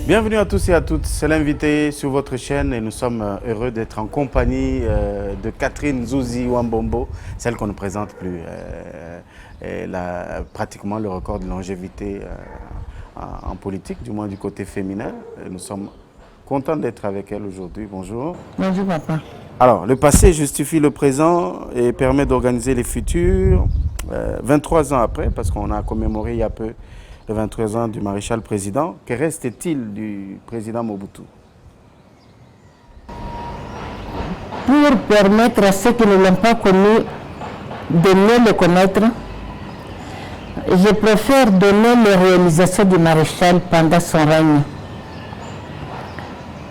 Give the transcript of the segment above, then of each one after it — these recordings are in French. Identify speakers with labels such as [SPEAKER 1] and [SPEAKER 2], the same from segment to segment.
[SPEAKER 1] Bienvenue à tous et à toutes, c'est l'invité sur votre chaîne et nous sommes heureux d'être en compagnie de Catherine Zouzi Wambombo, celle qu'on ne présente plus. Elle a pratiquement le record de longévité en politique, du moins du côté féminin. Et nous sommes contents d'être avec elle aujourd'hui. Bonjour.
[SPEAKER 2] Bonjour papa.
[SPEAKER 1] Alors, le passé justifie le présent et permet d'organiser les futurs. 23 ans après, parce qu'on a commémoré il y a peu le 23 ans du maréchal président, que reste-t-il du président Mobutu?
[SPEAKER 2] Pour permettre à ceux qui ne l'ont pas connu de mieux le connaître, je préfère donner les réalisations du maréchal pendant son règne.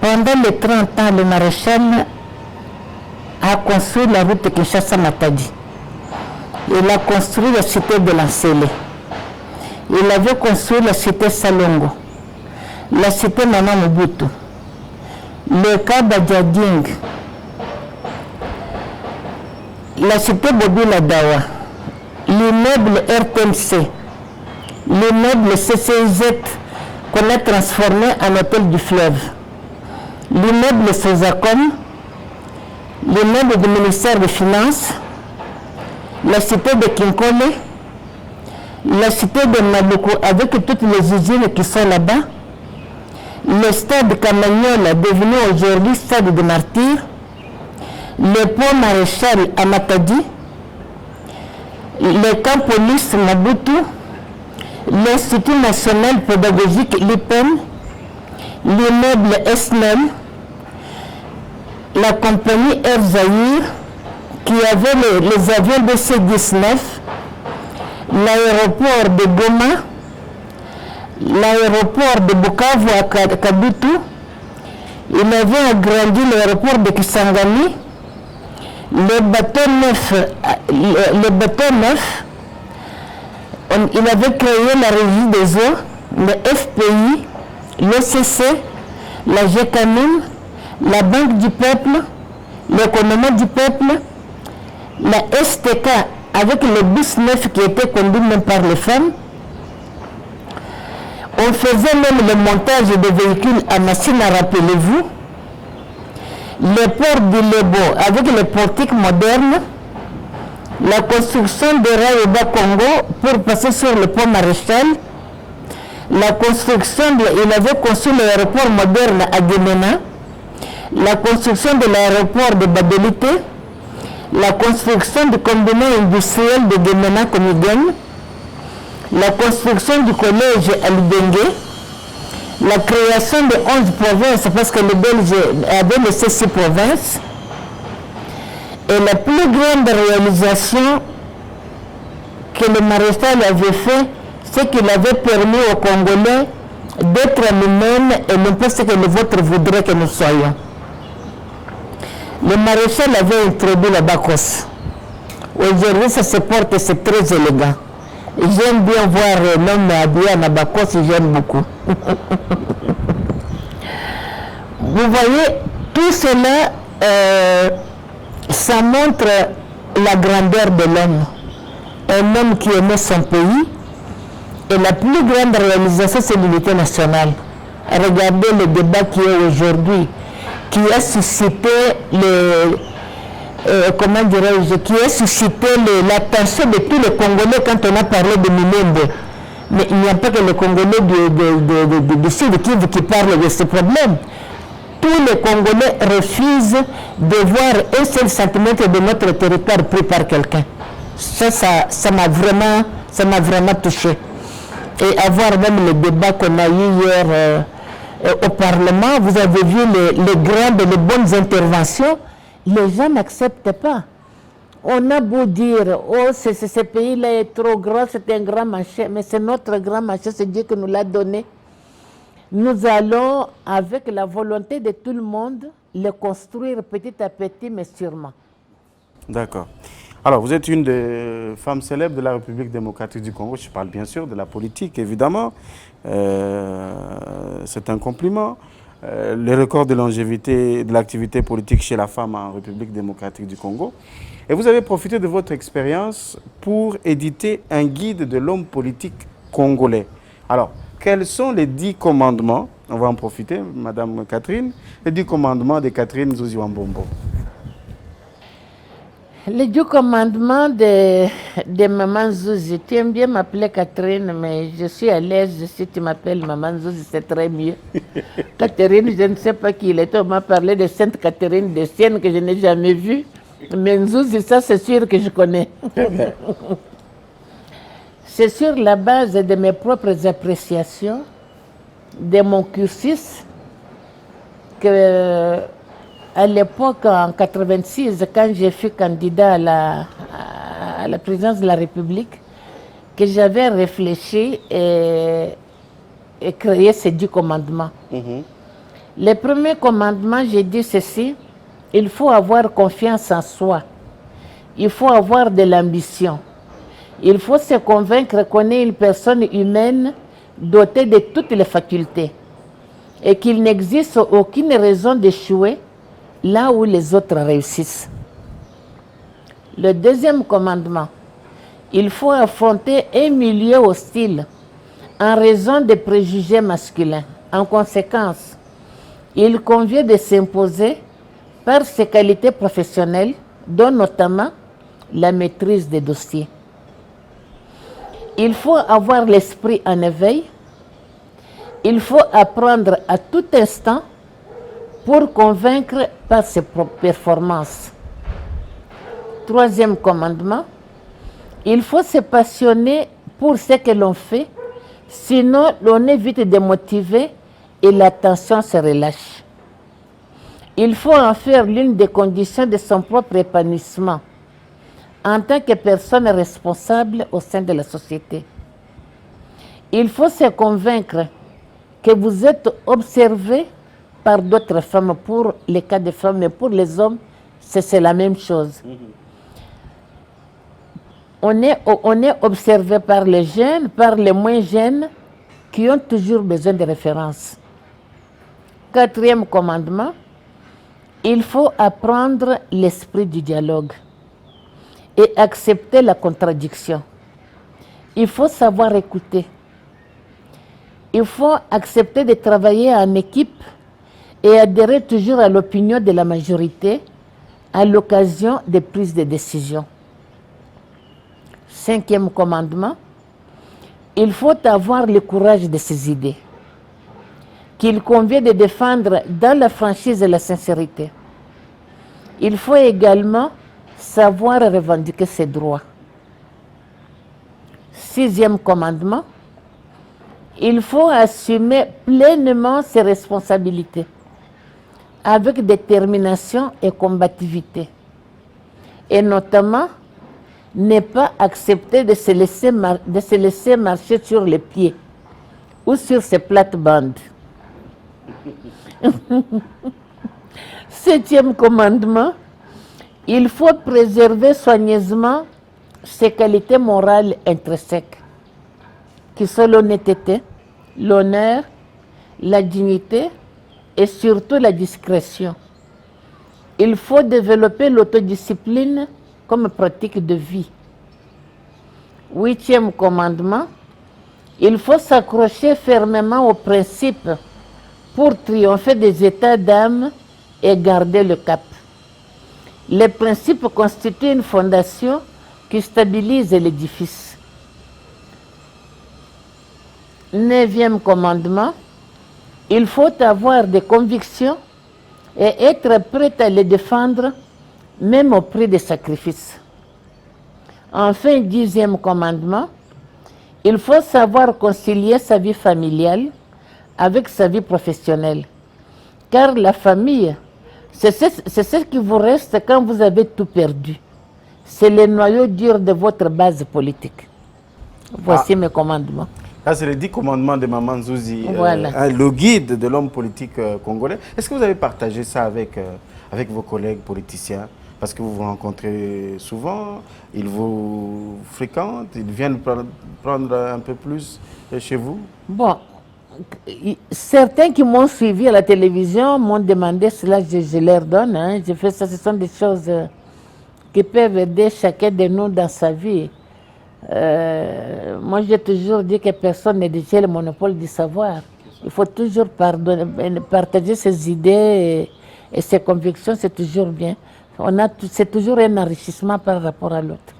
[SPEAKER 2] Pendant les 30 ans, le maréchal a construit la route Kinshasa-Matadi. Il a construit la cité de Lancélé. Il avait construit la cité Salongo, la cité Nana Mobutu, le cas Badiading, la cité Bobila Dawa, l'immeuble RTMC, l'immeuble CCZ qu'on a transformé en hôtel du fleuve, l'immeuble Sozacom, l'immeuble du ministère des Finances, la cité de Kinkole, la cité de Maluku avec toutes les usines qui sont là-bas, le stade Camagnola devenu aujourd'hui stade de martyrs, le pont maréchal à Matadi, le camp police Mobutu, l'Institut national pédagogique l'IPEN, l'immeuble Esnel, la compagnie Air Zahir qui avait les avions DC-19, l'aéroport de Goma, l'aéroport de Bukavu à Kadutu, il avait agrandi l'aéroport de Kisangani, le bateau neuf, il avait créé la régie des eaux, le FPI, l'OCC, la GECAMIM, la Banque du Peuple, l'économie du peuple, la STK avec le bus neuf qui était conduit même par les femmes. On faisait même le montage de véhicules à machine, rappelez-vous. Le port du Lebo avec les portiques modernes. La construction de rails au Bas-Congo pour passer sur le pont maréchal. La construction, il avait construit l'aéroport moderne à Guémena. La construction de l'aéroport de Badelité. La construction du combiné industriel de Guémena-Komigen, la construction du collège à Lubengue, la création de 11 provinces parce que les Belges avaient laissé 6 provinces, et la plus grande réalisation que le maréchal avait fait, c'est qu'il avait permis aux Congolais d'être à nous-mêmes et non pas ce que le vôtre voudrait que nous soyons. Le maréchal avait introduit la Bacos. Aujourd'hui, ça se porte, c'est très élégant. J'aime bien voir l'homme habillé en Bacos, j'aime beaucoup. Vous voyez, tout cela, ça montre la grandeur de l'homme. Un homme qui aimait son pays. Et la plus grande réalisation, c'est l'unité nationale. Regardez le débat qui est aujourd'hui, qui a suscité l'attention de tous les Congolais quand on a parlé de Minembwe. Mais il n'y a pas que les Congolais du Sud qui parlent de ce problème. Tous les Congolais refusent de voir un seul centimètre de notre territoire pris par quelqu'un. Ça m'a vraiment touché. Et avoir même le débat qu'on a eu hier au Parlement, vous avez vu les grandes et les bonnes interventions, les gens n'acceptent pas. On a beau dire, oh, ce pays-là est trop grand, c'est un grand marché, mais c'est notre grand marché, c'est Dieu qui nous l'a donné. Nous allons, avec la volonté de tout le monde, le construire petit à petit, mais sûrement.
[SPEAKER 1] D'accord. Alors, vous êtes une des femmes célèbres de la République démocratique du Congo. Je parle bien sûr de la politique, évidemment. C'est un compliment. Le record de longévité de l'activité politique chez la femme en République démocratique du Congo. Et vous avez profité de votre expérience pour éditer un guide de l'homme politique congolais. Alors, quels sont les 10 commandements, on va en profiter, Madame Catherine, les 10 commandements de Catherine Zouzi Wambombo?
[SPEAKER 2] Les 10 commandements de Maman Zouzi. Tu aimes bien m'appeler Catherine, mais je suis à l'aise si tu m'appelles Maman Zouzi, c'est très mieux. Catherine, je ne sais pas qui il était. On m'a parlé de Sainte Catherine de Sienne que je n'ai jamais vue. Mais Zouzi, ça c'est sûr que je connais. C'est sur la base de mes propres appréciations, de mon cursus, que à l'époque, en 86, quand je fus candidat à la présidence de la République, que j'avais réfléchi et créé ces 10 commandements. Le premier commandement, j'ai dit ceci: il faut avoir confiance en soi, il faut avoir de l'ambition, il faut se convaincre qu'on est une personne humaine dotée de toutes les facultés et qu'il n'existe aucune raison d'échouer là où les autres réussissent. Le deuxième commandement: il faut affronter un milieu hostile en raison des préjugés masculins. En conséquence, il convient de s'imposer par ses qualités professionnelles, dont notamment la maîtrise des dossiers. Il faut avoir l'esprit en éveil. Il faut apprendre à tout instant pour convaincre par ses propres performances. Troisième commandement: il faut se passionner pour ce que l'on fait, sinon l'on est vite démotivé et l'attention se relâche. Il faut en faire l'une des conditions de son propre épanouissement en tant que personne responsable au sein de la société. Il faut se convaincre que vous êtes observé par d'autres femmes, pour les cas de femmes, mais pour les hommes, c'est la même chose. On est observé par les jeunes, par les moins jeunes, qui ont toujours besoin de références. Quatrième commandement: il faut apprendre l'esprit du dialogue et accepter la contradiction. Il faut savoir écouter. Il faut accepter de travailler en équipe et adhérer toujours à l'opinion de la majorité à l'occasion des prises de décision. Cinquième commandement: il faut avoir le courage de ses idées, qu'il convient de défendre dans la franchise et la sincérité. Il faut également savoir revendiquer ses droits. Sixième commandement: il faut assumer pleinement ses responsabilités avec détermination et combativité, et notamment ne pas accepter de se laisser marcher sur les pieds ou sur ses plates-bandes. Septième commandement: il faut préserver soigneusement ses qualités morales intrinsèques, qui sont l'honnêteté, l'honneur, la dignité et surtout la discrétion. Il faut développer l'autodiscipline comme pratique de vie. Huitième commandement: il faut s'accrocher fermement aux principes pour triompher des états d'âme et garder le cap. Les principes constituent une fondation qui stabilise l'édifice. Neuvième commandement: il faut avoir des convictions et être prêt à les défendre, même au prix des sacrifices. Enfin, dixième commandement: il faut savoir concilier sa vie familiale avec sa vie professionnelle. Car la famille, c'est ce qui vous reste quand vous avez tout perdu. C'est le noyau dur de votre base politique. Voici mes commandements.
[SPEAKER 1] Là, c'est les 10 commandements de Maman Zouzi,
[SPEAKER 2] Voilà.
[SPEAKER 1] le guide de l'homme politique congolais. Est-ce que vous avez partagé ça avec vos collègues politiciens? Parce que vous vous rencontrez souvent, ils vous fréquentent, ils viennent prendre un peu plus chez vous?
[SPEAKER 2] Bon, certains qui m'ont suivi à la télévision m'ont demandé cela, je leur donne. Hein. Je fais ça, ce sont des choses qui peuvent aider chacun de nous dans sa vie. Moi, j'ai toujours dit que personne ne détient le monopole du savoir. Il faut toujours partager ses idées et ses convictions, c'est toujours bien. C'est toujours un enrichissement par rapport à l'autre.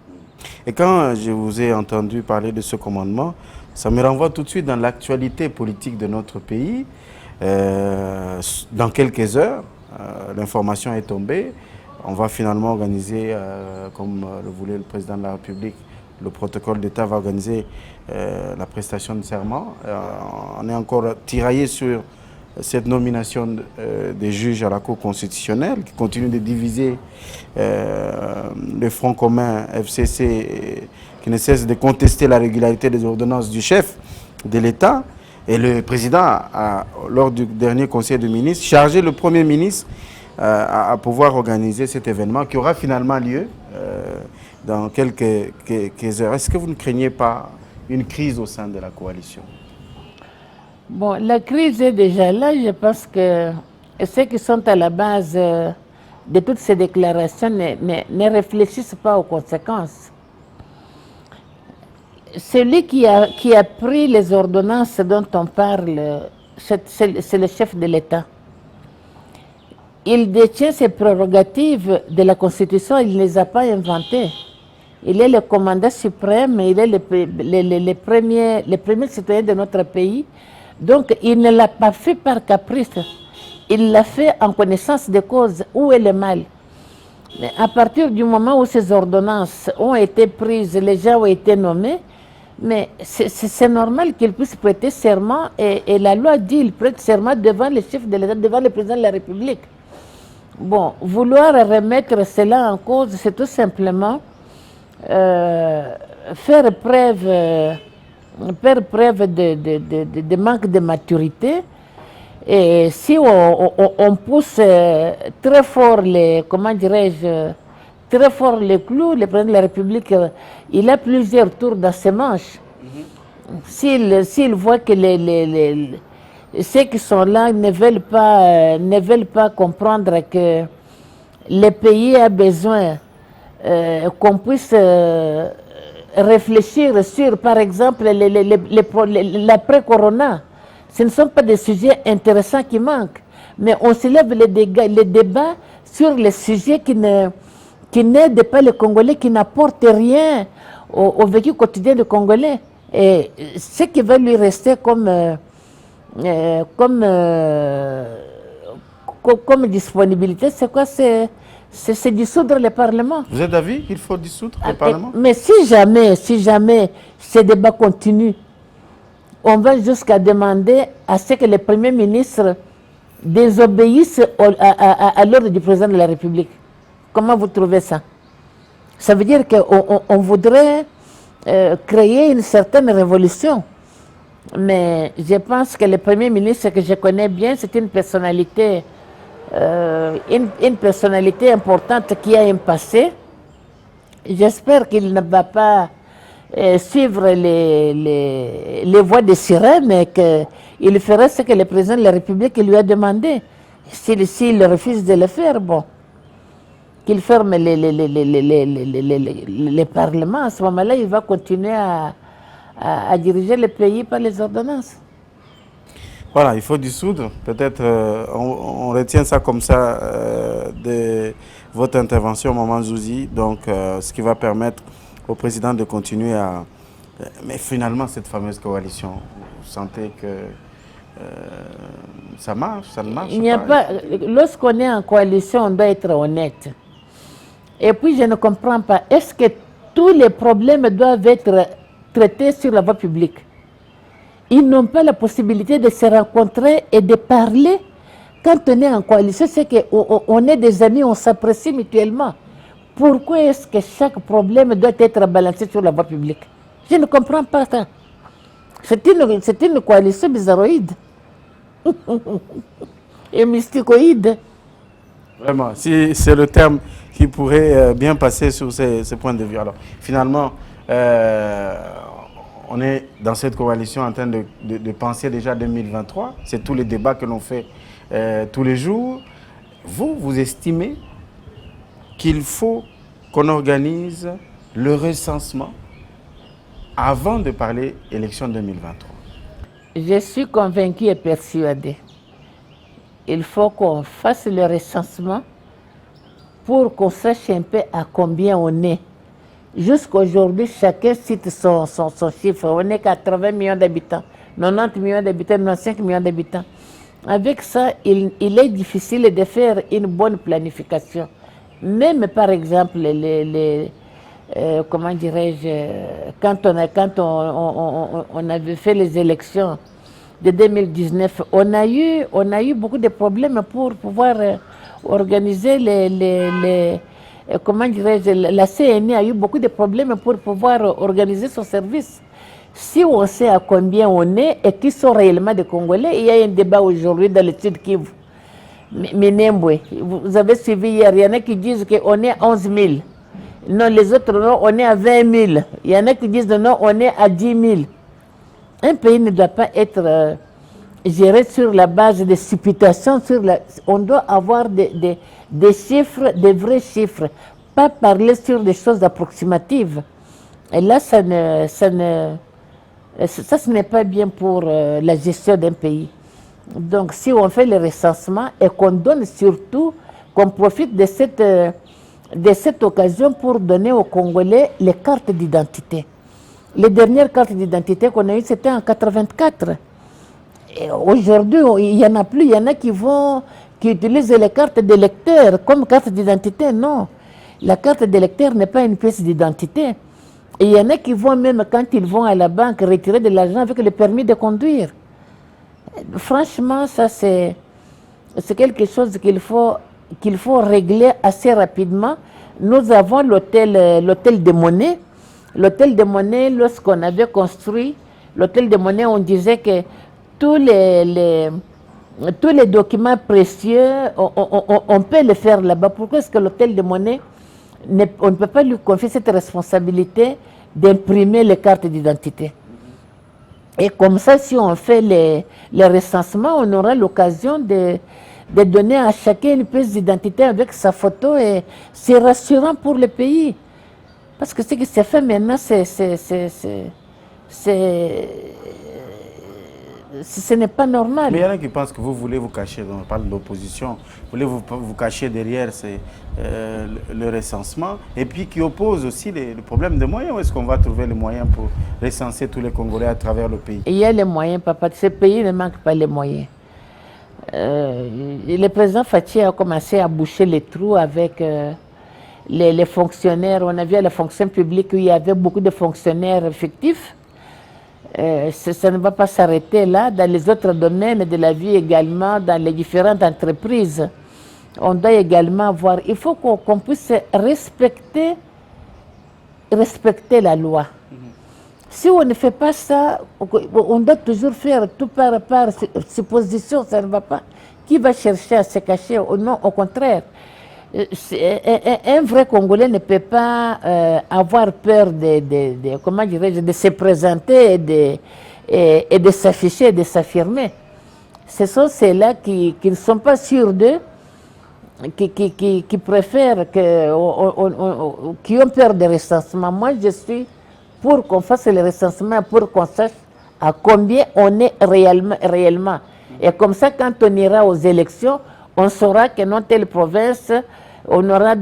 [SPEAKER 1] Et quand je vous ai entendu parler de ce commandement, ça me renvoie tout de suite dans l'actualité politique de notre pays. Dans quelques heures, l'information est tombée. On va finalement organiser, comme le voulait le président de la République, le protocole d'État va organiser la prestation de serment. On est encore tiraillé sur cette nomination des juges à la Cour constitutionnelle qui continue de diviser le Front commun FCC qui ne cesse de contester la régularité des ordonnances du chef de l'État. Et le président a, lors du dernier conseil de ministres, chargé le Premier ministre à pouvoir organiser cet événement qui aura finalement lieu dans quelques heures. Est-ce que vous ne craignez pas une crise au sein de la coalition?
[SPEAKER 2] Bon, la crise est déjà là. Je pense que ceux qui sont à la base de toutes ces déclarations ne réfléchissent pas aux conséquences. Celui qui a pris les ordonnances dont on parle, c'est le chef de l'État. Il détient ses prérogatives de la Constitution, il ne les a pas inventées. Il est le commandant suprême, il est le premier citoyen de notre pays. Donc, il ne l'a pas fait par caprice. Il l'a fait en connaissance de cause. Où est le mal? Mais à partir du moment où ces ordonnances ont été prises, les gens ont été nommés, mais c'est normal qu'il puisse prêter serment. Et la loi dit qu'il prête serment devant le chef de l'État, devant le président de la République. Bon, vouloir remettre cela en cause, c'est tout simplement faire preuve de manque de maturité. Et si on pousse très fort les, comment dirais-je, très fort les clous, le président de la République, il a plusieurs tours dans ses manches. S'il voit que ceux qui sont là ne veulent pas comprendre que le pays a besoin qu'on puisse réfléchir sur, par exemple, l'après-corona. Ce ne sont pas des sujets intéressants qui manquent, mais on soulève les débats sur les sujets qui n'aident pas les Congolais, qui n'apportent rien au vécu quotidien des Congolais. Et ce qui va lui rester comme disponibilité, c'est quoi? C'est dissoudre le Parlement.
[SPEAKER 1] Vous êtes d'avis qu'il faut dissoudre le Parlement?
[SPEAKER 2] Mais si jamais ces débats continuent, on va jusqu'à demander à ce que le Premier ministre désobéisse à l'ordre du président de la République. Comment vous trouvez ça? Ça veut dire qu'on voudrait créer une certaine révolution. Mais je pense que le Premier ministre que je connais bien, c'est une personnalité importante qui a un passé. J'espère qu'il ne va pas suivre les voies des sirènes, mais qu'il ferait ce que le président de la République lui a demandé. S'il refuse de le faire, bon, qu'il ferme les parlements. À ce moment-là, il va continuer à diriger le pays par les ordonnances.
[SPEAKER 1] Voilà, il faut dissoudre. Peut-être on retient ça comme ça de votre intervention, Maman Zouzi. Donc, ce qui va permettre au président de continuer à... Mais finalement, cette fameuse coalition, vous sentez que ça marche, ça ne marche pas?
[SPEAKER 2] Lorsqu'on est en coalition, on doit être honnête. Et puis, je ne comprends pas. Est-ce que tous les problèmes doivent être traités sur la voie publique? Ils n'ont pas la possibilité de se rencontrer et de parler. Quand on est en coalition, c'est qu'on est des amis, on s'apprécie mutuellement. Pourquoi est-ce que chaque problème doit être balancé sur la voie publique? Je ne comprends pas ça. C'est une coalition bizarroïde et mysticoïde.
[SPEAKER 1] Vraiment, si c'est le terme qui pourrait bien passer sur ces points de vue. Alors, finalement, on est dans cette coalition en train de penser déjà 2023. C'est tous les débats que l'on fait tous les jours. Vous estimez qu'il faut qu'on organise le recensement avant de parler élection 2023?
[SPEAKER 2] Je suis convaincue et persuadée. Il faut qu'on fasse le recensement pour qu'on sache un peu à combien on est. Jusqu'aujourd'hui, chacun cite son chiffre. On est 80 millions d'habitants, 90 millions d'habitants, 95 millions d'habitants. Avec ça, il est difficile de faire une bonne planification. Même par exemple, comment dirais-je, quand on avait fait les élections de 2019, on a eu beaucoup de problèmes pour pouvoir organiser comment dirais-je, la CNI a eu beaucoup de problèmes pour pouvoir organiser son service. Si on sait à combien on est et qui sont réellement des Congolais, il y a un débat aujourd'hui dans le Sud Kivu. Minembwe, vous avez suivi hier, il y en a qui disent qu'on est 11 000. Non, les autres, non, on est à 20 000. Il y en a qui disent non, on est à 10 000. Un pays ne doit pas être géré sur la base de supputations. On doit avoir des chiffres, des vrais chiffres. Pas parler sur des choses approximatives. Et là, ce n'est pas bien pour la gestion d'un pays. Donc, si on fait le recensement et qu'on donne surtout, qu'on profite de cette occasion pour donner aux Congolais les cartes d'identité. Les dernières cartes d'identité qu'on a eues, c'était en 1984. Aujourd'hui, il n'y en a plus. Il y en a qui utilisent les cartes d'électeurs comme carte d'identité. Non, la carte d'électeur n'est pas une pièce d'identité. Et il y en a qui vont même, quand ils vont à la banque, retirer de l'argent avec le permis de conduire. Franchement, ça c'est quelque chose qu'il faut régler assez rapidement. Nous avons l'hôtel de Monnaie. L'hôtel de Monnaie, lorsqu'on avait construit l'hôtel de Monnaie, on disait que tous les documents précieux, on peut les faire là-bas. Pourquoi est-ce que l'hôtel de Monnaie, on ne peut pas lui confier cette responsabilité d'imprimer les cartes d'identité? Et comme ça, si on fait les recensements, on aura l'occasion de donner à chacun une pièce d'identité avec sa photo, et c'est rassurant pour le pays. Parce que ce qui s'est fait maintenant, ce n'est pas normal.
[SPEAKER 1] Mais il y en a qui pensent que vous voulez vous cacher, on parle de l'opposition, vous voulez vous cacher derrière le recensement, et puis qui oppose aussi le problème de moyens. Où est-ce qu'on va trouver les moyens pour recenser tous les Congolais à travers le pays?
[SPEAKER 2] Il y a les moyens, papa. Ce pays ne manque pas les moyens. Le président Fachi a commencé à boucher les trous avec les fonctionnaires. On a vu à la fonction publique où il y avait beaucoup de fonctionnaires fictifs. Ça ne va pas s'arrêter là. Dans les autres domaines de la vie également, dans les différentes entreprises, on doit également voir. Il faut qu'on puisse respecter la loi. Si on ne fait pas ça, on doit toujours faire tout par supposition, ça ne va pas. Qui va chercher à se cacher? Non, au contraire. Un vrai Congolais ne peut pas avoir peur comment dirais-je, de se présenter et de s'afficher, de s'affirmer. Ce sont ceux-là qui ne sont pas sûrs d'eux, qui préfèrent, qui ont peur des recensements. Moi, je suis pour qu'on fasse le recensement, pour qu'on sache à combien on est réellement. Et comme ça, quand on ira aux élections, on saura que dans telle province, on a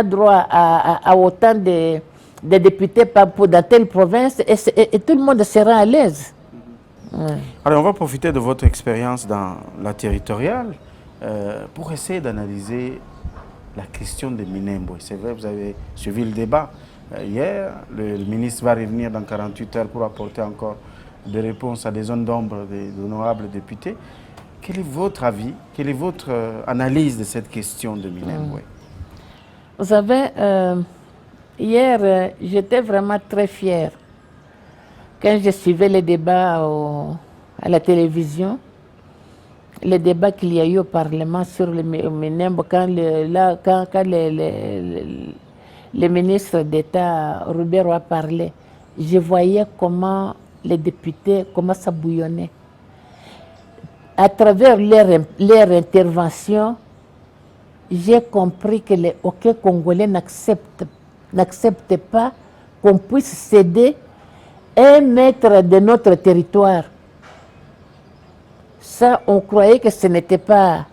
[SPEAKER 2] droit à autant de députés dans telle province, et tout le monde sera à l'aise.
[SPEAKER 1] Alors, on va profiter de votre expérience dans la territoriale pour essayer d'analyser la question de Minembwe. C'est vrai, vous avez suivi le débat hier. Le ministre va revenir dans 48 heures pour apporter encore des réponses à des zones d'ombre des honorables députés. Quel est votre avis, quelle est votre analyse de cette question de Minembwe?
[SPEAKER 2] Vous savez, hier, j'étais vraiment très fière. Quand je suivais les débats à la télévision, les débats qu'il y a eu au Parlement sur le Minembwe, quand le ministre d'État Robert a parlé, je voyais comment les députés, comment ça bouillonnait. À travers leur intervention, j'ai compris que aucun Congolais n'accepte pas qu'on puisse céder un maître de notre territoire. Ça, on croyait que ce n'était pas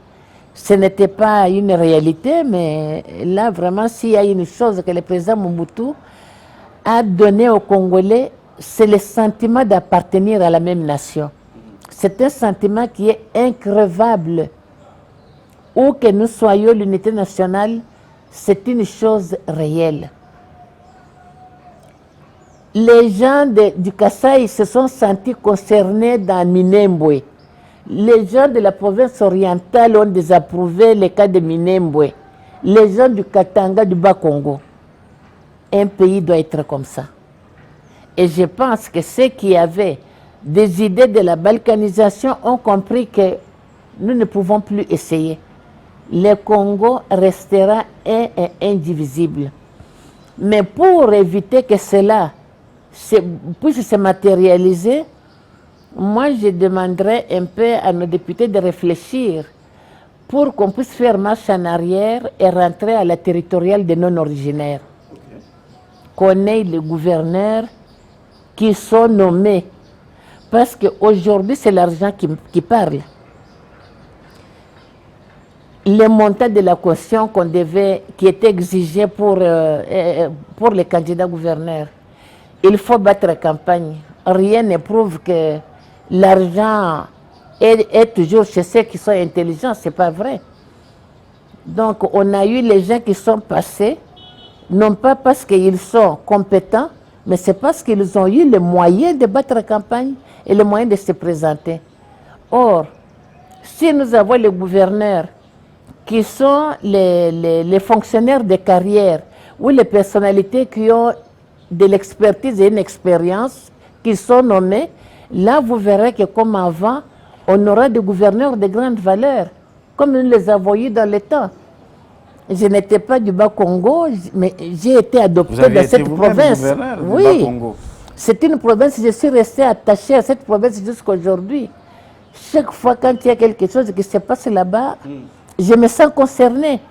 [SPEAKER 2] une réalité, mais là, vraiment, s'il y a une chose que le président Mobutu a donnée aux Congolais, c'est le sentiment d'appartenir à la même nation. C'est un sentiment qui est increvable. Où que nous soyons, l'unité nationale, c'est une chose réelle. Les gens du Kasaï se sont sentis concernés dans Minembwe. Les gens de la province orientale ont désapprouvé le cas de Minembwe. Les gens du Katanga, du Bas-Congo. Un pays doit être comme ça. Et je pense que ceux qui avaient des idées de la balkanisation ont compris que nous ne pouvons plus essayer. Le Congo restera un et indivisible. Mais pour éviter que cela puisse se matérialiser, moi je demanderais un peu à nos députés de réfléchir pour qu'on puisse faire marche en arrière et rentrer à la territoriale des non-originaires. Qu'on ait les gouverneurs qui sont nommés. Parce qu'aujourd'hui, c'est l'argent qui parle. Le montant de la caution qui était exigé pour les candidats gouverneurs, il faut battre la campagne. Rien ne prouve que l'argent est toujours chez ceux qui sont intelligents, ce n'est pas vrai. Donc, on a eu les gens qui sont passés, non pas parce qu'ils sont compétents, mais c'est parce qu'ils ont eu les moyens de battre la campagne et les moyens de se présenter. Or, si nous avons les gouverneurs qui sont les fonctionnaires de carrière ou les personnalités qui ont de l'expertise et une expérience, qui sont nommés, là vous verrez que comme avant, on aura des gouverneurs de grande valeur, comme nous les avons eu dans le temps. Je n'étais pas du Bas-Congo, mais j'ai été adopté dans cette province. Oui, c'est une province, je suis resté attaché à cette province jusqu'à aujourd'hui. Chaque fois quand il y a quelque chose qui se passe là-bas, je me sens concerné.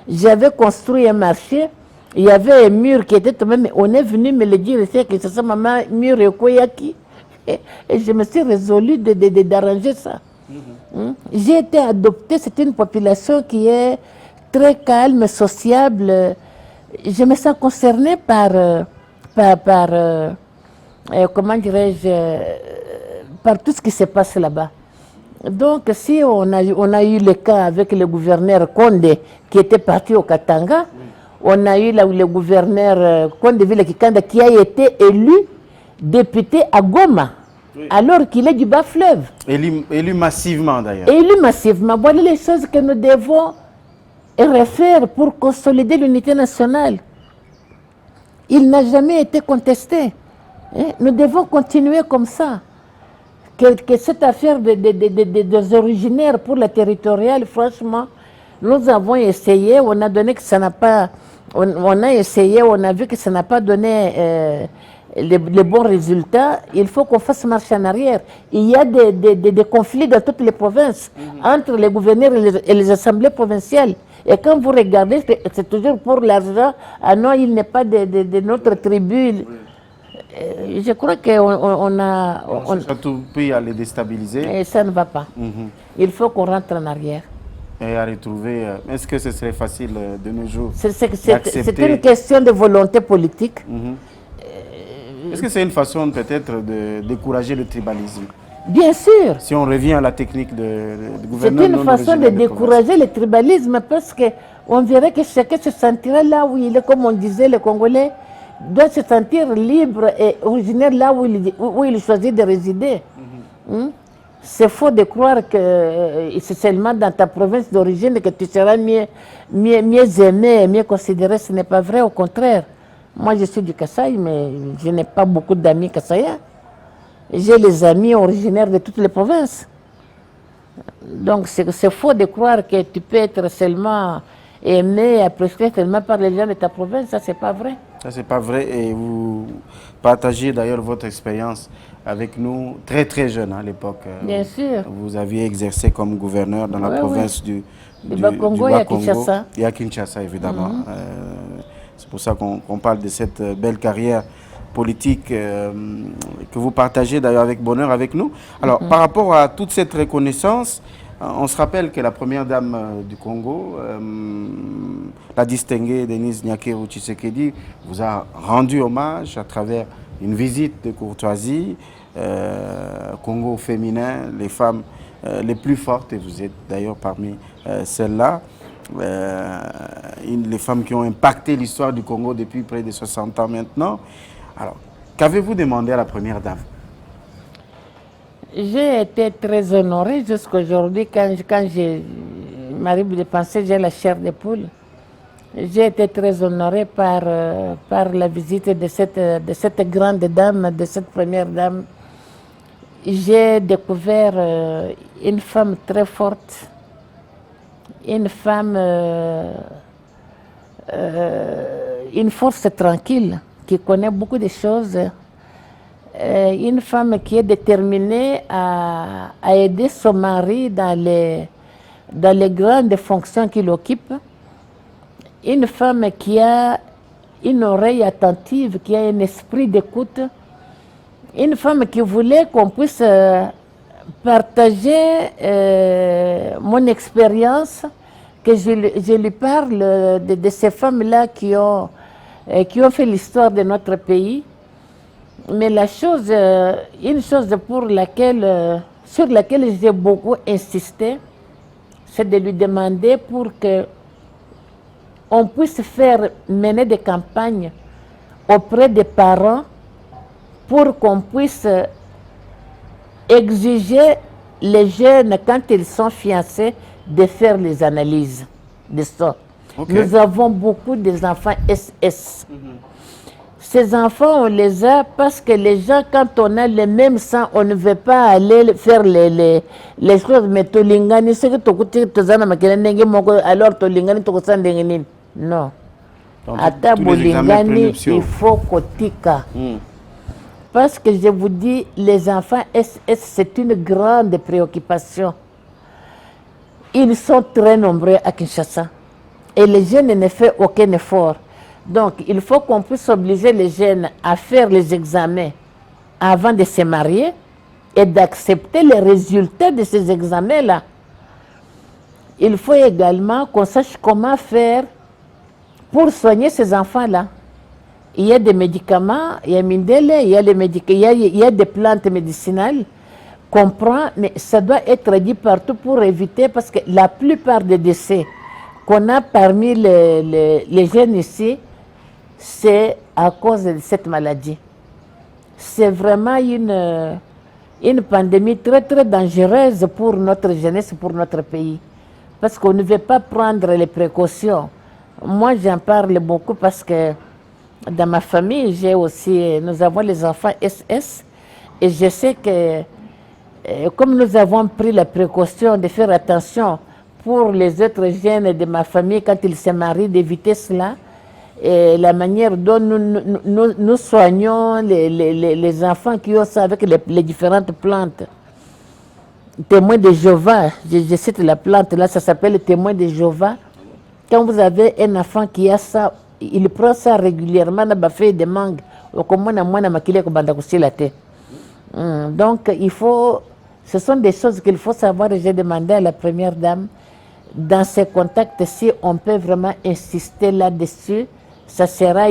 [SPEAKER 2] J'avais construit un marché, il y avait un mur qui était tombé, mais on est venu me le dire ici que c'est ça, maman, mur et Koyaki. Et je me suis résolu d'arranger ça. J'ai été adopté, c'est une population qui est très calme, sociable. Je me sens concerné comment dirais-je, par tout ce qui se passe là-bas. Donc, si on a eu le cas avec le gouverneur Condé qui était parti au Katanga, on a eu le gouverneur Condé Ville Kikanda qui a été élu député à Goma, alors qu'il est du bas-fleuve.
[SPEAKER 1] Élu massivement d'ailleurs.
[SPEAKER 2] Élu massivement. Voilà les choses que nous devons refaire pour consolider l'unité nationale. Il n'a jamais été contesté. Nous devons continuer comme ça. Que cette affaire des originaires pour la territoriale, franchement, nous avons essayé, on a donné que ça n'a pas, on a essayé, on a vu que ça n'a pas donné les bons résultats. Il faut qu'on fasse marche en arrière. Il y a des conflits dans toutes les provinces, entre les gouverneurs et les assemblées provinciales. Et quand vous regardez, c'est toujours pour l'argent. Ah non, il n'est pas de notre tribu. Je crois qu'on a...
[SPEAKER 1] On cherche à tout prix à les déstabiliser.
[SPEAKER 2] Et ça ne va pas. Il faut qu'on rentre en arrière.
[SPEAKER 1] Et à retrouver... Est-ce que ce serait facile de nos jours
[SPEAKER 2] C'est une question de volonté politique.
[SPEAKER 1] Est-ce que c'est une façon peut-être de décourager le tribalisme?
[SPEAKER 2] Bien sûr.
[SPEAKER 1] Si on revient à la technique de gouvernement...
[SPEAKER 2] C'est une façon de décourager le tribalisme parce qu'on verrait que chacun se sentirait là où il est, comme on disait, le Congolais doit se sentir libre et originaire là où il choisit de résider. C'est faux de croire que c'est seulement dans ta province d'origine que tu seras mieux aimé, mieux considéré. Ce n'est pas vrai, au contraire. Moi, je suis du Kasaï, mais je n'ai pas beaucoup d'amis kasaïens. J'ai les amis originaires de toutes les provinces. Donc, c'est faux de croire que tu peux être seulement aimé, apprécié seulement par les gens de ta province. Ça, c'est pas vrai.
[SPEAKER 1] Ça, c'est pas vrai. Et vous partagez d'ailleurs votre expérience avec nous très très jeune à l'époque.
[SPEAKER 2] Bien sûr.
[SPEAKER 1] Vous aviez exercé comme gouverneur dans la province du
[SPEAKER 2] Bas-Congo et à Kinshasa.
[SPEAKER 1] Et à Kinshasa, évidemment. C'est pour ça qu'on parle de cette belle carrière politique que vous partagez d'ailleurs avec bonheur avec nous. Alors, par rapport à toute cette reconnaissance, on se rappelle que la première dame du Congo, la distinguée Denise Nyakeru Tshisekedi, vous a rendu hommage à travers une visite de courtoisie. Congo féminin, les femmes les plus fortes, et vous êtes d'ailleurs parmi celles-là. Les femmes qui ont impacté l'histoire du Congo depuis près de 60 ans maintenant. Alors, qu'avez-vous demandé à la première dame?
[SPEAKER 2] J'ai été très honorée jusqu'à aujourd'hui quand m'arrive de penser, j'ai la chair de poule. J'ai été très honorée par la visite de cette grande dame, de cette première dame. J'ai découvert une femme très forte, une femme, une force tranquille, qui connaît beaucoup de choses. Une femme qui est déterminée à aider son mari dans les grandes fonctions qu'il occupe. Une femme qui a une oreille attentive, qui a un esprit d'écoute. Une femme qui voulait qu'on puisse partager mon expérience, que je lui parle de ces femmes-là qui ont fait l'histoire de notre pays. Mais une chose sur laquelle j'ai beaucoup insisté, c'est de lui demander pour qu'on puisse mener des campagnes auprès des parents pour qu'on puisse exiger les jeunes, quand ils sont fiancés, de faire les analyses de ça. Okay. Nous avons beaucoup d'enfants SS. Ces enfants, on les a parce que les gens, quand on a le même sang, on ne veut pas aller faire les choses. Mais tolingani, c'est que alors tolingani, non. Ata bolingani, il faut kotika. Parce que je vous dis, les enfants SS, c'est une grande préoccupation. Ils sont très nombreux à Kinshasa. Et les jeunes ne font aucun effort. Donc, il faut qu'on puisse obliger les jeunes à faire les examens avant de se marier et d'accepter les résultats de ces examens-là. Il faut également qu'on sache comment faire pour soigner ces enfants-là. Il y a des médicaments, il y a Mindele, il y a des plantes médicinales qu'on prend, mais ça doit être dit partout pour éviter, parce que la plupart des décès qu'on a parmi les jeunes ici, c'est à cause de cette maladie. C'est vraiment une pandémie très très dangereuse pour notre jeunesse, pour notre pays. Parce qu'on ne veut pas prendre les précautions. Moi, j'en parle beaucoup parce que dans ma famille, nous avons les enfants SS. Et je sais que, comme nous avons pris la précaution de faire attention pour les autres jeunes de ma famille, quand ils se marient, d'éviter cela, et la manière dont nous soignons les enfants qui ont ça avec les différentes plantes. Témoin de Jéhovah, je cite la plante là, ça s'appelle témoin de Jéhovah. Quand vous avez un enfant qui a ça, il prend ça régulièrement dans la feuille de mangue. Donc, ce sont des choses qu'il faut savoir, et j'ai demandé à la première dame, dans ces contacts-ci, on peut vraiment insister là-dessus. Ça fera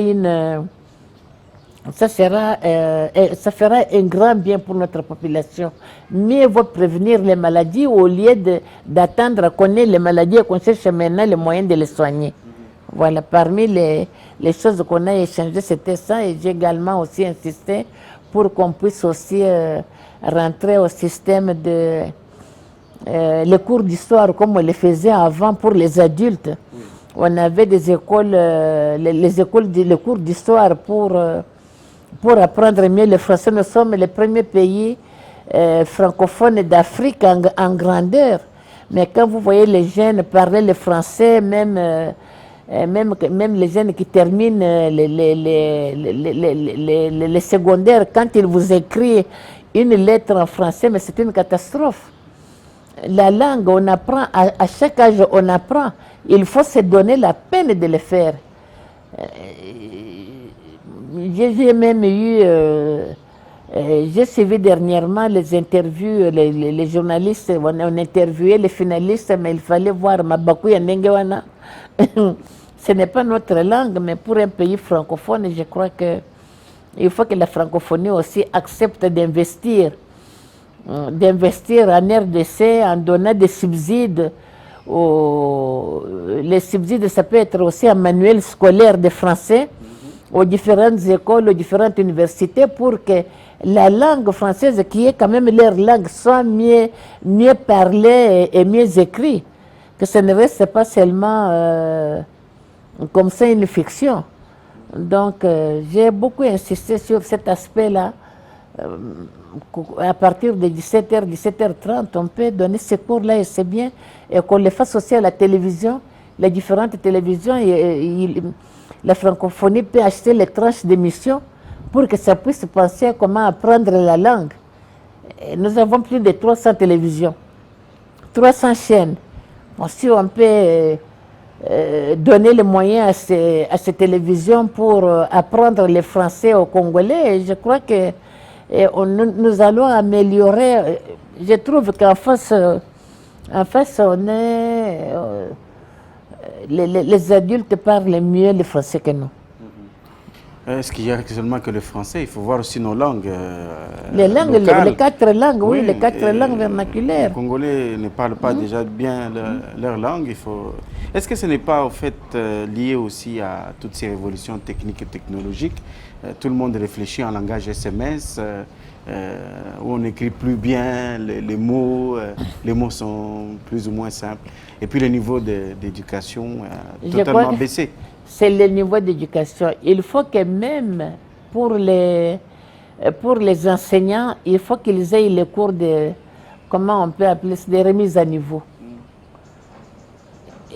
[SPEAKER 2] un grand bien pour notre population. Mieux vaut prévenir les maladies au lieu d'attendre qu'on ait les maladies et qu'on cherche maintenant les moyens de les soigner. Voilà, parmi les choses qu'on a échangées, c'était ça. Et j'ai également aussi insisté pour qu'on puisse aussi rentrer au système de les cours d'histoire comme on les faisait avant pour les adultes. On avait des écoles, les cours d'histoire pour apprendre mieux le français. Nous sommes les premiers pays francophones d'Afrique en grandeur. Mais quand vous voyez les jeunes parler le français, même les jeunes qui terminent les secondaires, quand ils vous écrivent une lettre en français, mais c'est une catastrophe. La langue, on apprend, à chaque âge on apprend. Il faut se donner la peine de le faire. J'ai même eu, j'ai suivi dernièrement les interviews, les journalistes, on interviewé les finalistes, mais il fallait voir Mabakou Yandengewana. Ce n'est pas notre langue, mais pour un pays francophone, je crois qu'il faut que la francophonie aussi accepte d'investir en RDC en donnant des subsides. Les subsides, ça peut être aussi un manuel scolaire de français aux différentes écoles, aux différentes universités pour que la langue française, qui est quand même leur langue, soit mieux parlée et mieux écrite. Que ce ne reste pas seulement comme ça une fiction. Donc, j'ai beaucoup insisté sur cet aspect-là. À partir de 17h, 17h30, on peut donner ce cours-là et c'est bien. Et qu'on le fasse aussi à la télévision, les différentes télévisions. La francophonie peut acheter les tranches d'émissions pour que ça puisse penser à comment apprendre la langue. Et nous avons plus de 300 télévisions, 300 chaînes. Bon, si on peut donner les moyens à ces télévisions pour apprendre le français aux Congolais, je crois que nous allons améliorer. Je trouve qu'en face, on est, les adultes parlent mieux le français que nous.
[SPEAKER 1] Est-ce qu'il y a seulement que le français? Il faut voir aussi nos langues.
[SPEAKER 2] Les langues, les 4 langues, oui, les 4 langues vernaculaires.
[SPEAKER 1] Les Congolais ne parlent pas déjà bien leur langue. Est-ce que ce n'est pas en fait lié aussi à toutes ces révolutions techniques et technologiques? Tout le monde réfléchit en langage SMS, où on n'écrit plus bien les mots sont plus ou moins simples. Et puis le niveau d'éducation a totalement baissé.
[SPEAKER 2] C'est le niveau d'éducation. Il faut que même pour les enseignants, il faut qu'ils aient les cours de, comment on peut appeler ça, des remises à niveau.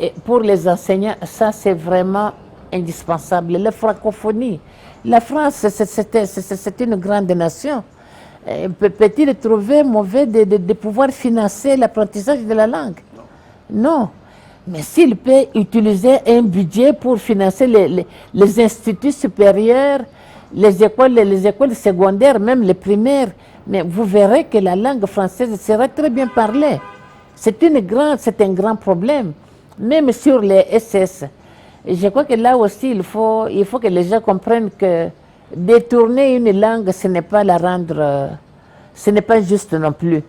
[SPEAKER 2] Et pour les enseignants, ça c'est vraiment indispensable. La francophonie, la France, c'est une grande nation. Peut-il trouver mauvais de pouvoir financer l'apprentissage de la langue? Non. Mais s'il peut utiliser un budget pour financer les instituts supérieurs, les écoles secondaires, même les primaires, mais vous verrez que la langue française sera très bien parlée. C'est un grand problème, même sur les SS. Et je crois que là aussi, il faut que les gens comprennent que détourner une langue, ce n'est pas la rendre, ce n'est pas juste non plus.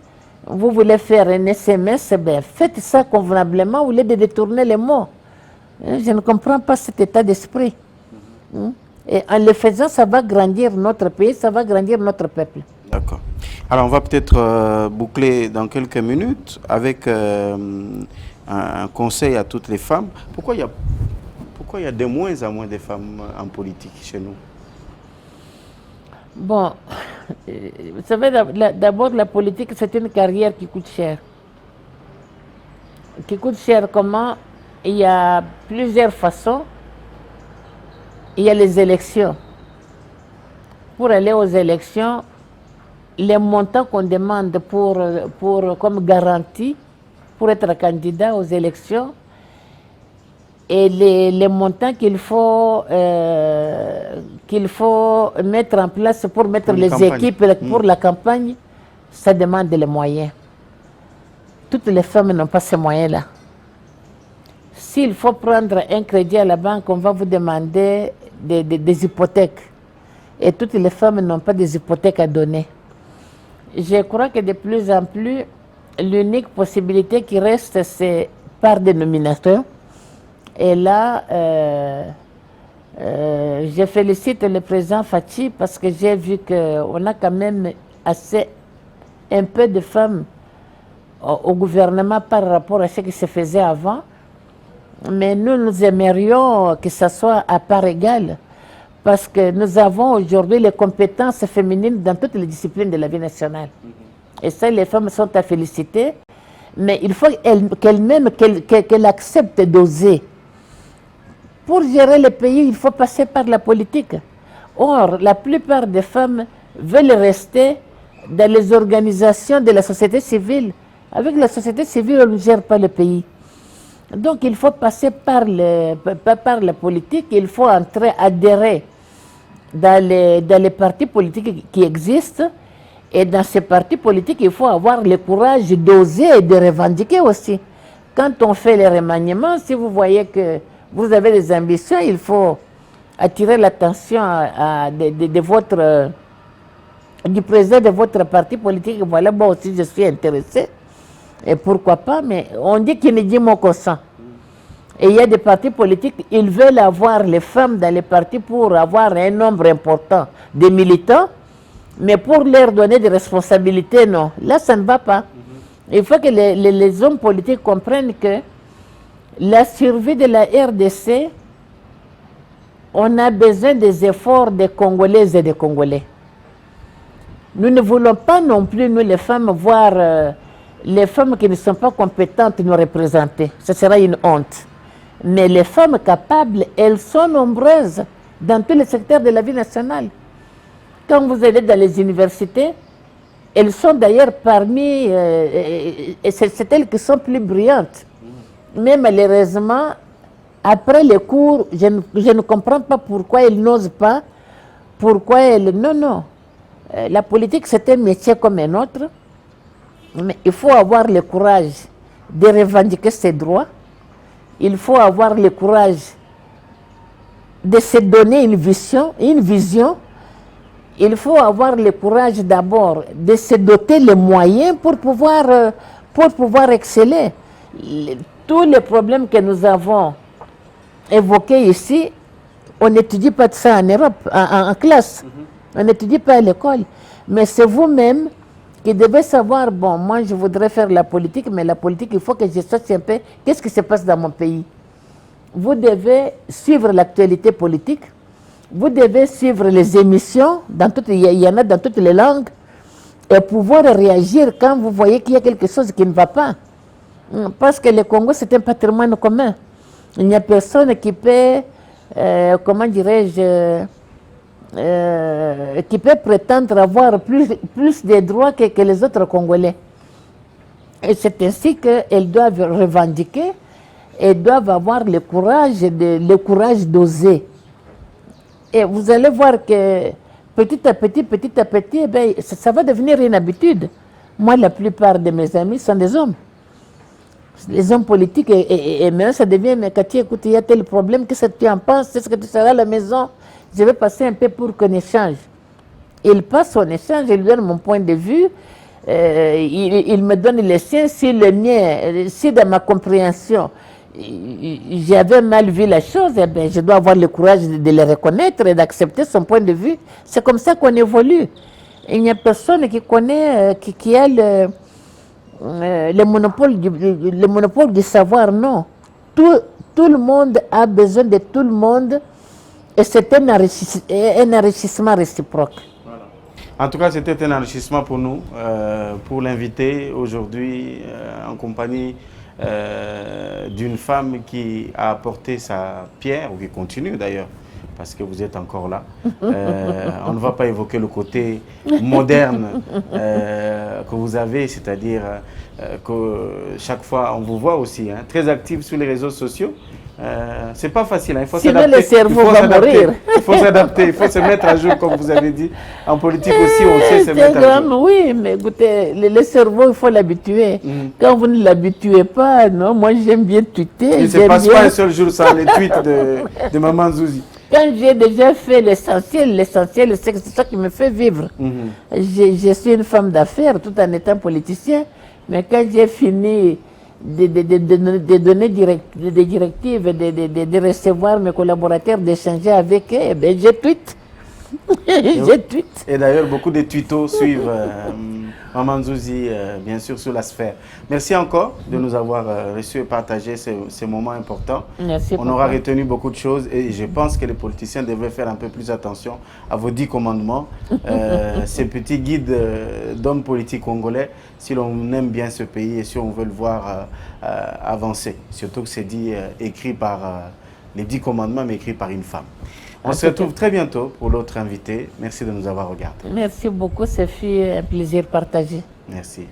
[SPEAKER 2] Vous voulez faire un SMS, ben faites ça convenablement au lieu de détourner les mots. Je ne comprends pas cet état d'esprit. Et en le faisant, ça va grandir notre pays, ça va grandir notre peuple.
[SPEAKER 1] D'accord. Alors on va peut-être boucler dans quelques minutes avec un conseil à toutes les femmes. Pourquoi il y a de moins en moins de femmes en politique chez nous?
[SPEAKER 2] Bon, vous savez, d'abord, la politique, c'est une carrière qui coûte cher. Qui coûte cher comment? Il y a plusieurs façons. Il y a les élections. Pour aller aux élections, les montants qu'on demande comme garantie pour être candidat aux élections, et les montants qu'il faut mettre en place pour mettre les équipes pour la campagne, ça demande les moyens. Toutes les femmes n'ont pas ces moyens-là. S'il faut prendre un crédit à la banque, on va vous demander des hypothèques. Et toutes les femmes n'ont pas des hypothèques à donner. Je crois que de plus en plus, l'unique possibilité qui reste, c'est par dénominateur. Et là, je félicite le président Fachi parce que j'ai vu qu'on a quand même un peu de femmes au gouvernement par rapport à ce qui se faisait avant. Mais nous aimerions que ça soit à part égale parce que nous avons aujourd'hui les compétences féminines dans toutes les disciplines de la vie nationale. Et ça, les femmes sont à féliciter. Mais il faut qu'elles acceptent d'oser. Pour gérer le pays, il faut passer par la politique. Or, la plupart des femmes veulent rester dans les organisations de la société civile. Avec la société civile, on ne gère pas le pays. Donc il faut passer par la politique, il faut adhérer dans les partis politiques qui existent. Et dans ces partis politiques, il faut avoir le courage d'oser et de revendiquer aussi. Quand on fait les remaniements, si vous voyez que vous avez des ambitions, il faut attirer l'attention du président de votre parti politique. Voilà, moi aussi je suis intéressé. Et pourquoi pas, mais on dit qu'il ne dit mot qu'au sang. Et il y a des partis politiques, ils veulent avoir les femmes dans les partis pour avoir un nombre important de militants. Mais pour leur donner des responsabilités, non. Là, ça ne va pas. Il faut que les hommes politiques comprennent que la survie de la RDC, on a besoin des efforts des Congolaises et des Congolais. Nous ne voulons pas non plus, nous les femmes, voir les femmes qui ne sont pas compétentes nous représenter. Ce sera une honte. Mais les femmes capables, elles sont nombreuses dans tous les secteurs de la vie nationale. Quand vous allez dans les universités, elles sont d'ailleurs parmi, et c'est elles qui sont plus brillantes. Mais malheureusement, après les cours, je ne comprends pas pourquoi elles n'osent pas, pourquoi elles... Non, non. La politique, c'est un métier comme un autre, mais il faut avoir le courage de revendiquer ses droits. Il faut avoir le courage de se donner une vision. Il faut avoir le courage d'abord de se doter les moyens pour pouvoir exceller. Tous les problèmes que nous avons évoqués ici, on n'étudie pas de ça en Europe, en classe. On n'étudie pas à l'école. Mais c'est vous-même qui devez savoir, bon, moi je voudrais faire la politique, mais la politique, il faut que je sache un peu qu'est-ce qui se passe dans mon pays. Vous devez suivre l'actualité politique. Vous devez suivre les émissions, il y en a dans toutes les langues, et pouvoir réagir quand vous voyez qu'il y a quelque chose qui ne va pas. Parce que le Congo, c'est un patrimoine commun. Il n'y a personne qui peut, comment dirais-je, qui peut prétendre avoir plus de droits que les autres Congolais. Et c'est ainsi qu'elles doivent revendiquer, elles doivent avoir le courage d'oser. Et vous allez voir que petit à petit, eh bien, ça va devenir une habitude. Moi, la plupart de mes amis sont des hommes. Les hommes politiques, et maintenant ça devient, mais Cathy, écoute, il y a tel problème, qu'est-ce que tu en penses? Est-ce que tu seras à la maison? Je vais passer un peu pour qu'on échange. Il passe, on échange, il donne mon point de vue, il me donne les siens, si le mien, si dans ma compréhension, j'avais mal vu la chose, eh bien, je dois avoir le courage de le reconnaître et d'accepter son point de vue. C'est comme ça qu'on évolue. Il n'y a personne qui connaît, qui a le monopole du savoir, non. Tout le monde a besoin de tout le monde et c'est un enrichissement réciproque.
[SPEAKER 1] Voilà. En tout cas, c'était un enrichissement pour nous, pour l'inviter aujourd'hui en compagnie d'une femme qui a apporté sa pierre, ou qui continue d'ailleurs, parce que vous êtes encore là. On ne va pas évoquer le côté moderne que vous avez, c'est-à-dire que chaque fois on vous voit aussi très active sur les réseaux sociaux. C'est pas facile, il faut s'adapter.
[SPEAKER 2] Sinon le cerveau va mourir.
[SPEAKER 1] Il faut s'adapter, il faut se mettre à jour, comme vous avez dit. En politique aussi, on sait se mettre à jour.
[SPEAKER 2] Oui, mais écoutez, le cerveau, il faut l'habituer. Quand vous ne l'habituez pas, non, moi j'aime bien tweeter.
[SPEAKER 1] Il ne se passe pas un seul jour sans les tweets de Maman Zouzi.
[SPEAKER 2] Quand j'ai déjà fait l'essentiel, c'est ça qui me fait vivre. Je suis une femme d'affaires tout en étant politicien, mais quand j'ai fini de donner des directives, de recevoir mes collaborateurs, d'échanger avec eux, eh bien, je tweete.
[SPEAKER 1] Et d'ailleurs, beaucoup de tutos suivent Maman Zouzi, bien sûr, sur la sphère. Merci encore de nous avoir reçus et partagé ces moments importants.
[SPEAKER 2] Merci.
[SPEAKER 1] On aura retenu beaucoup de choses et je pense que les politiciens devraient faire un peu plus attention à vos 10 commandements. Ces petits guides d'hommes politiques congolais, si l'on aime bien ce pays et si on veut le voir avancer. Surtout que c'est dit, écrit par les 10 commandements, mais écrit par une femme. On se retrouve très bientôt pour l'autre invité. Merci de nous avoir regardés.
[SPEAKER 2] Merci beaucoup, ça fut un plaisir partagé.
[SPEAKER 1] Merci.